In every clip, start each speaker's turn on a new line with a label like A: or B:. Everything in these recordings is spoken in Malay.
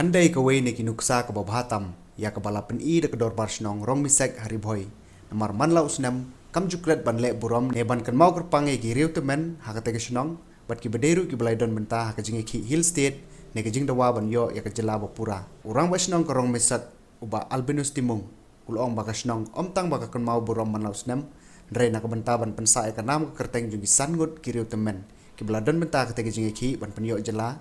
A: Kandai kawai ni kinuksa ke babahatam ya ke balapan I de kedor barsnong rong misek hari boy. Namar man lau usnam kam jukret ban lek burom ne ban kan mau kerpange ki riu temen hakate ke snong bat ki bederu ki belai don benta haka jingi ki hill state ne ke jing dawa ban yo ya ke jela bapura. Urang basnong ke rong misek uba albinus timung ulong baka snong omtang baka kan mau burom man lau usnam ndre nak benta ban pensa ya kanam kerteng jungi sangut ki riu temen ki belai don benta hakate ke jingi ki ban penyo jela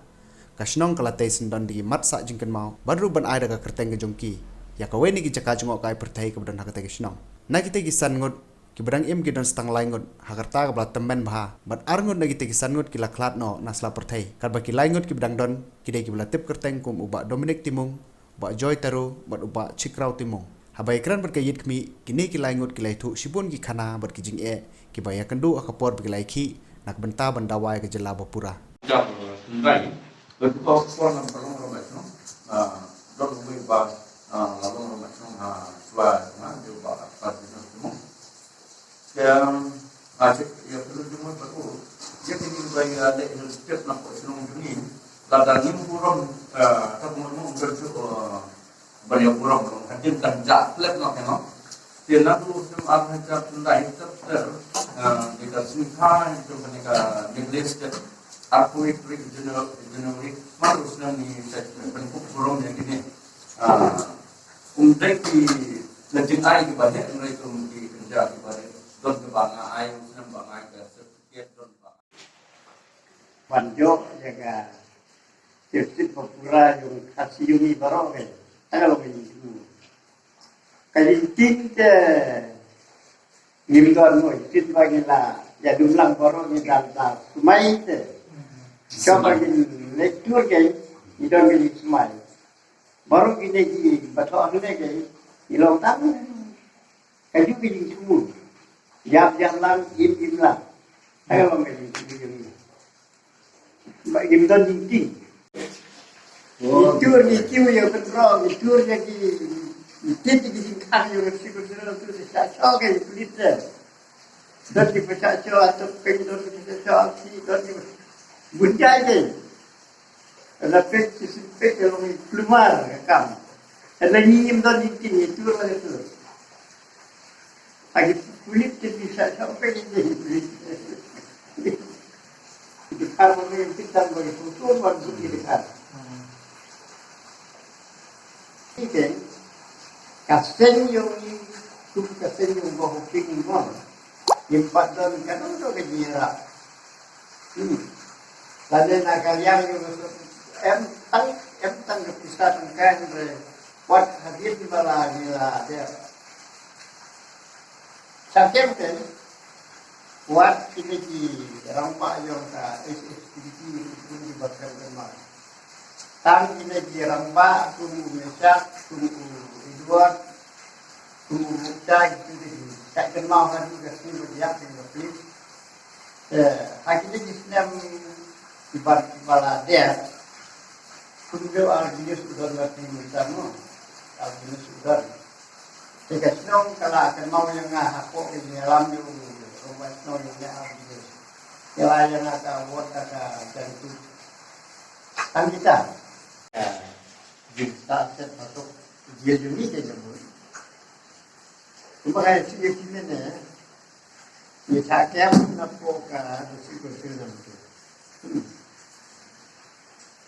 A: kasnong kalate sendon di mat sa jingken mau baru ban ai daga kerteng ke jongki ya kawe ni ki jaka jongok kai pertai ke badan hakate kasnong na kita ki sangut ki badang im ki don stang laingut hakarta ke bla temen bah bat arngut na kita ki sangut ki laklat no nasla pertai kar ba ki laingut ki badang don ki de ki bla tip kerteng kum uba Dominic Timung uba Joy Taru bat uba Chikrau Timung habai kran ber kayit kmi kini ki laingut ki laitu sipun ki khana bat ki jing e ki baya kendu akapor bi lai ki nak benta bandawai ke jela bapura
B: Betul pun perlu rumah itu, dok lebih bas, lalu rumah itu suai, juga apa jenis semua. Yang asyik ya perlu cuma betul. Jadi ini bagi ada yang setiap nak perlu ini, ladang ini kurang, tak mau berjuang banyak kurang, hadir dan jatlet nak kenal. Dia nak tu semua ada tentang itu kita simpan itu mereka negeri aku itu jenuh marus nani penkup burung yang ini untuk di lejeng air di banyak mereka di kerja di banyak don kebangga air senang bangga ke setiap don bangga
C: Wanjo jaga setiap popular yang kasih yumi baru kan ada loh ini kali tinta ngimdon mo itu bagilah ya dumlang baru ni dalam sumai itu coba gini lektur ke idon gini semai baru gini gini betul ni ke ilong tang kaju gini semua jam lang im lang ayo lo gini gini bagi idon gini lektur ni kiu ya betul lektur ya gini titik gini kah yang siapa tu saya cakap kulit dan di pesat atau pendor di pesat si dan di bunjai ke tapi sipek kalau keluar kam ada nyim dan nyim itu lah itu lagi kulit bisa sampai ini kulit di kalau yang kita bagi foto baru di dekat ini kasen yang itu kasen yang bahu pingin mau yang pada kan untuk kejiran ini lalu nak kalian em tang kepisah kan buat hadir di bala gila dia sampai kan buat ini di rampak yang ka SSTV itu dibuatkan kemana tang ini di rampak tunggu mesak tunggu Edward tunggu Bukta itu di tak kenal kan juga sini berdiam di lebih akhirnya di sini Ibala dia kunjung alginus sudah ngerti bersama alginus sudah jika senang kalau akan mau yang ngahapok ini alam yang rumah senang yang alginus yang akan buat akan jantung kan kita kita set masuk dia juni saja pun cuma kayak sini ni ya cakap napok bersih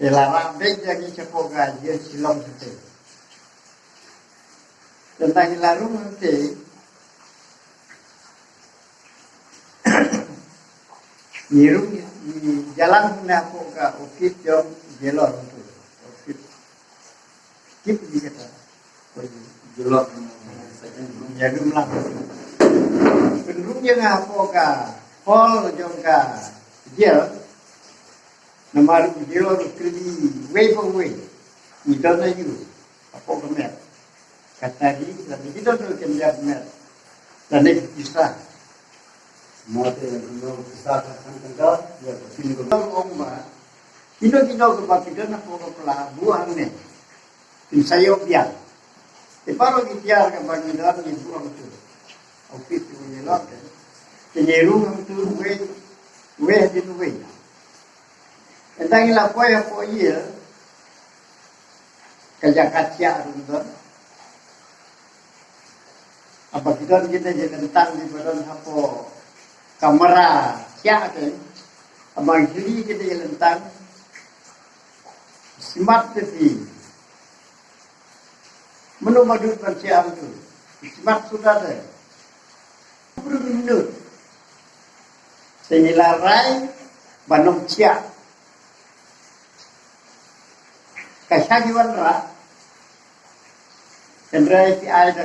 C: Elarang baik lagi cepat gaji silong itu. Tentang larung nanti, nirung di jalan nak ke ofis jom jelor itu. Ofis, kip dikata.
B: jelok
C: Jadi melang. Penduduk yang apa ke hall jom ke jel. Nama dia kerja way for way. Itu na you. Apa kemer? Kata dia, tapi kita tu kerja kemer. Dan dia kisah.
B: mati yang besar kan kenal ya sini
C: Kalau orang kita kebakiran apa pelabuhan ni. Tim saya biar. Teparo biar kebakiran ni buang tu. Ofis tu ni lah. Kenyerung tu way di way. Entang ila poya poya kaya kaca rundur. Apa kita tentang di badan hapo kamera kya ke abang hili kita tentang smart TV menu madut siam tu smart sudah ada 10 minit senilarai banom cia kasyagiwan ra kendrai si ai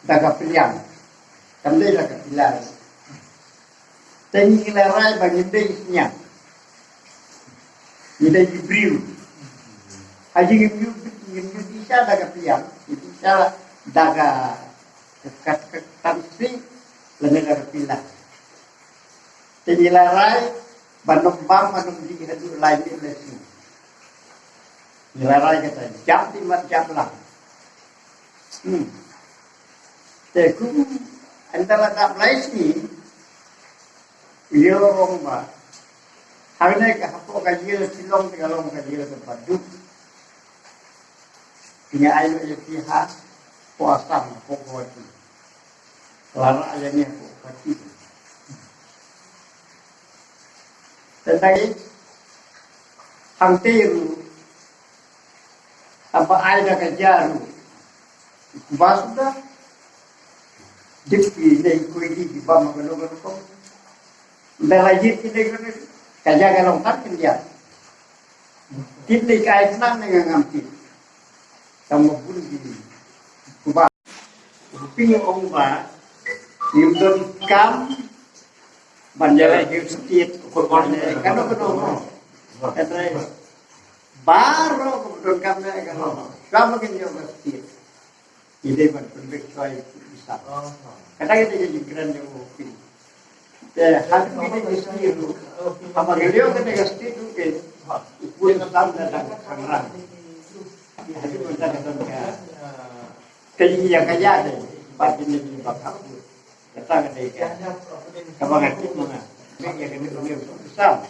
C: daga pilihan kandai daga pilihan senilarai bagi isnya ini Jibril haji Jibril bisa daga pilihan bisa daga tansi lebih daga pilihan senilarai banom di hadu lain di lesi nilai kata jam 5 jam lah. Teku antara tak lain ni, orang bah. Hari ni kahapok kajil silong tigalong kajil tempat duduk. Punya air yang pihak puasa pokok itu. Lara ayamnya pokok itu. Tetapi hangtiru apa air kejaru. Basuda jipi nei kuigi di bawah galong ko belajit ini kaja galong tak dia kitli kai senang dengan ngamti kamu pun di kubah ping ongba yudon kam banjara setiap korban kan kata baru kemudian kami kamu kini setiap ide berpendek coy bisa. Kadang kita jadi keren yang mungkin. Hal ini mesti itu. Apa beliau kita mesti itu kan. Pun dalam kamera. Hadi kita dalam kaji yang kaya deh. Pagi ini bakal. Kita kan deh. Kamu ngerti mana? Ini yang ini besar.